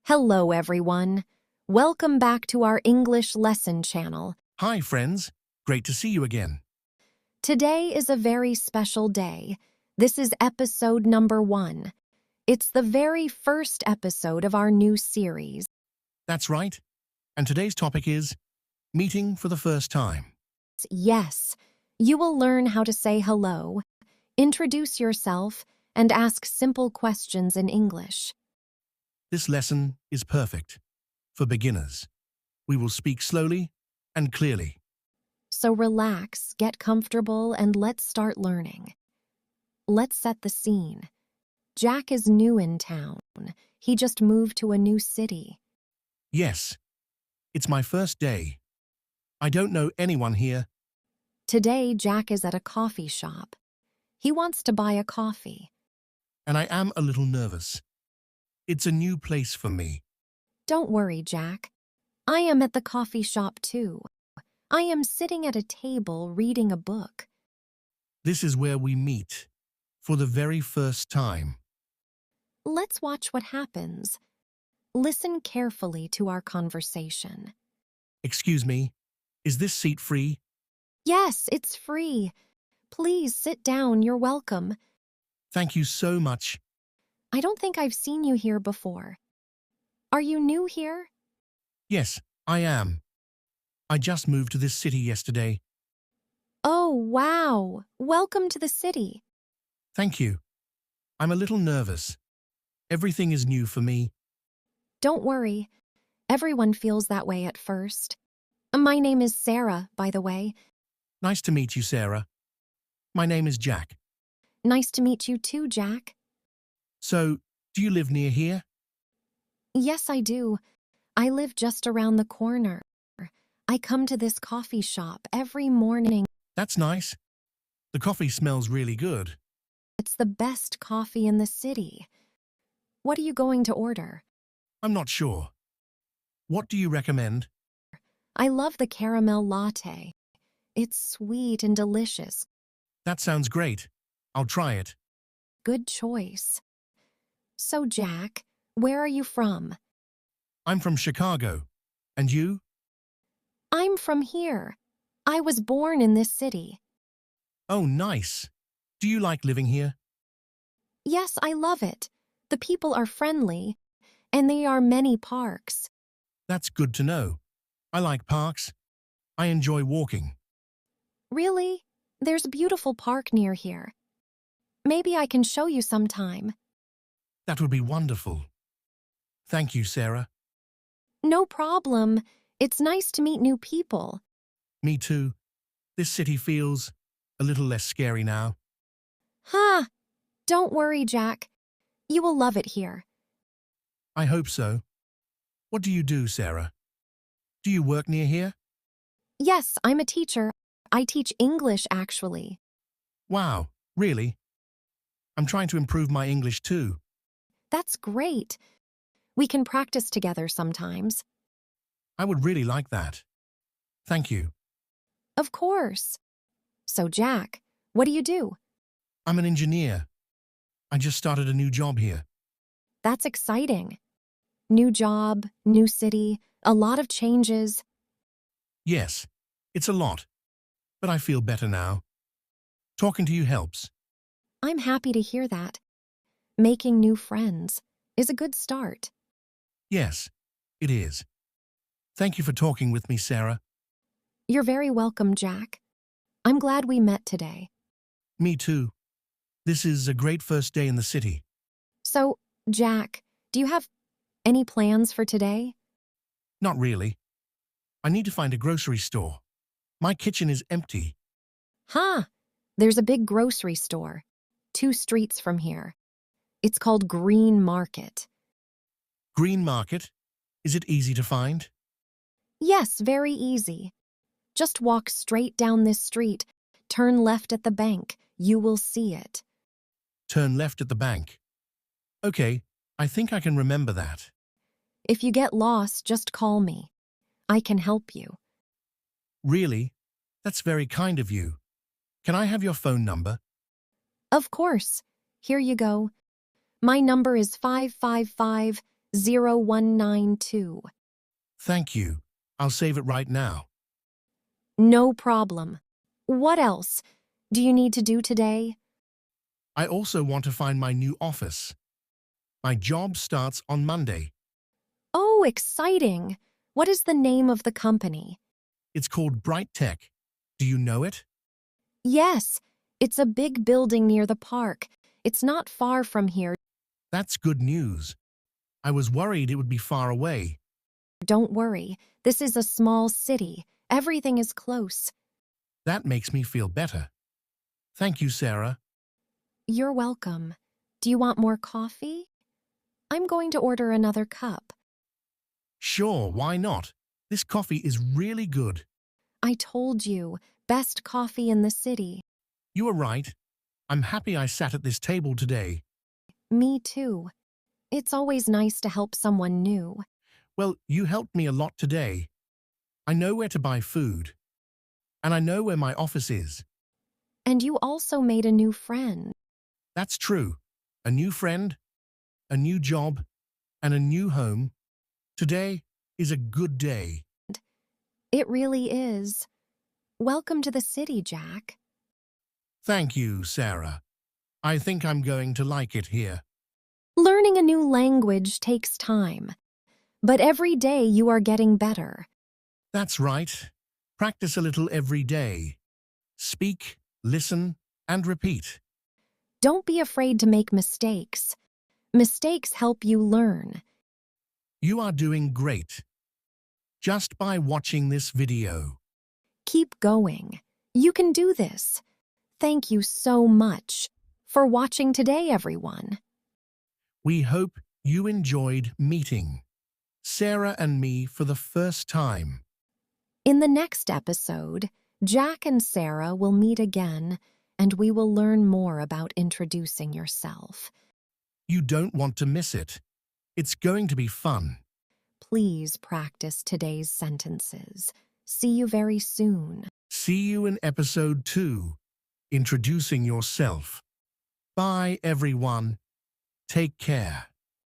Hello, everyone. Welcome back to our English lesson channel. Hi, friends. Great to see you again. Today is a very special day. This is episode number 1. It's the very first episode of our new series. That's right. And today's topic is meeting for the first time. Yes, you will learn how to say hello, introduce yourself, and ask simple questions in English. This lesson is perfect for beginners. We will speak slowly and clearly. So relax, get comfortable, and let's start learning. Let's set the scene. Jack is new in town. He just moved to a new city. Yes, it's my first day. I don't know anyone here. Today, Jack is at a coffee shop. He wants to buy a coffee. And I am a little nervous. It's a new place for me. Don't worry, Jack. I am at the coffee shop too. I am sitting at a table reading a book. This is where we meet for the very first time. Let's watch what happens. Listen carefully to our conversation. Excuse me, is this seat free? Yes, it's free. Please sit down, you're welcome. Thank you so much. I don't think I've seen you here before. Are you new here? Yes, I am. I just moved to this city yesterday. Oh, wow. Welcome to the city. Thank you. I'm a little nervous. Everything is new for me. Don't worry. Everyone feels that way at first. My name is Sarah, by the way. Nice to meet you, Sarah. My name is Jack. Nice to meet you too, Jack. So, do you live near here? Yes, I do. I live just around the corner. I come to this coffee shop every morning. That's nice. The coffee smells really good. It's the best coffee in the city. What are you going to order? I'm not sure. What do you recommend? I love the caramel latte. It's sweet and delicious. That sounds great. I'll try it. Good choice. So, Jack, where are you from? I'm from Chicago. And you? I'm from here. I was born in this city. Oh, nice. Do you like living here? Yes, I love it. The people are friendly, and there are many parks. That's good to know. I like parks. I enjoy walking. Really? There's a beautiful park near here. Maybe I can show you sometime. That would be wonderful. Thank you, Sarah. No problem. It's nice to meet new people. Me too. This city feels a little less scary now. Huh. Don't worry, Jack. You will love it here. I hope so. What do you do, Sarah? Do you work near here? Yes, I'm a teacher. I teach English, actually. Wow, really? I'm trying to improve my English too. That's great. We can practice together sometimes. I would really like that. Thank you. Of course. So, Jack, what do you do? I'm an engineer. I just started a new job here. That's exciting. New job, new city, a lot of changes. Yes, it's a lot, but I feel better now. Talking to you helps. I'm happy to hear that. Making new friends is a good start. Yes, it is. Thank you for talking with me, Sarah. You're very welcome, Jack. I'm glad we met today. Me too. This is a great first day in the city. So, Jack, do you have any plans for today? Not really. I need to find a grocery store. My kitchen is empty. Huh. There's a big grocery store, 2 streets from here. It's called Green Market. Green Market? Is it easy to find? Yes, very easy. Just walk straight down this street, turn left at the bank. You will see it. Turn left at the bank. Okay, I think I can remember that. If you get lost, just call me. I can help you. Really? That's very kind of you. Can I have your phone number? Of course. Here you go. My number is 555 0192. Thank you. I'll save it right now. No problem. What else do you need to do today? I also want to find my new office. My job starts on Monday. Oh, exciting. What is the name of the company? It's called Bright Tech. Do you know it? Yes, it's a big building near the park. It's not far from here. That's good news. I was worried it would be far away. Don't worry, this is a small city. Everything is close. That makes me feel better. Thank you, Sarah. You're welcome. Do you want more coffee? I'm going to order another cup. Sure, why not? This coffee is really good. I told you, best coffee in the city. You are right. I'm happy I sat at this table today. Me too. It's always nice to help someone new. Well, you helped me a lot today. I know where to buy food. And I know where my office is. And you also made a new friend. That's true. A new friend, a new job, and a new home. Today is a good day. It really is. Welcome to the city, Jack. Thank you, Sarah. I think I'm going to like it here. Learning a new language takes time, but every day you are getting better. That's right. Practice a little every day. Speak, listen, and repeat. Don't be afraid to make mistakes. Mistakes help you learn. You are doing great. Just by watching this video. Keep going. You can do this. Thank you so much for watching today, everyone. We hope you enjoyed meeting Sarah and me for the first time. In the next episode, Jack and Sarah will meet again, and we will learn more about introducing yourself. You don't want to miss it. It's going to be fun. Please practice today's sentences. See you very soon. See you in episode 2, Introducing Yourself. Bye, everyone. Take care.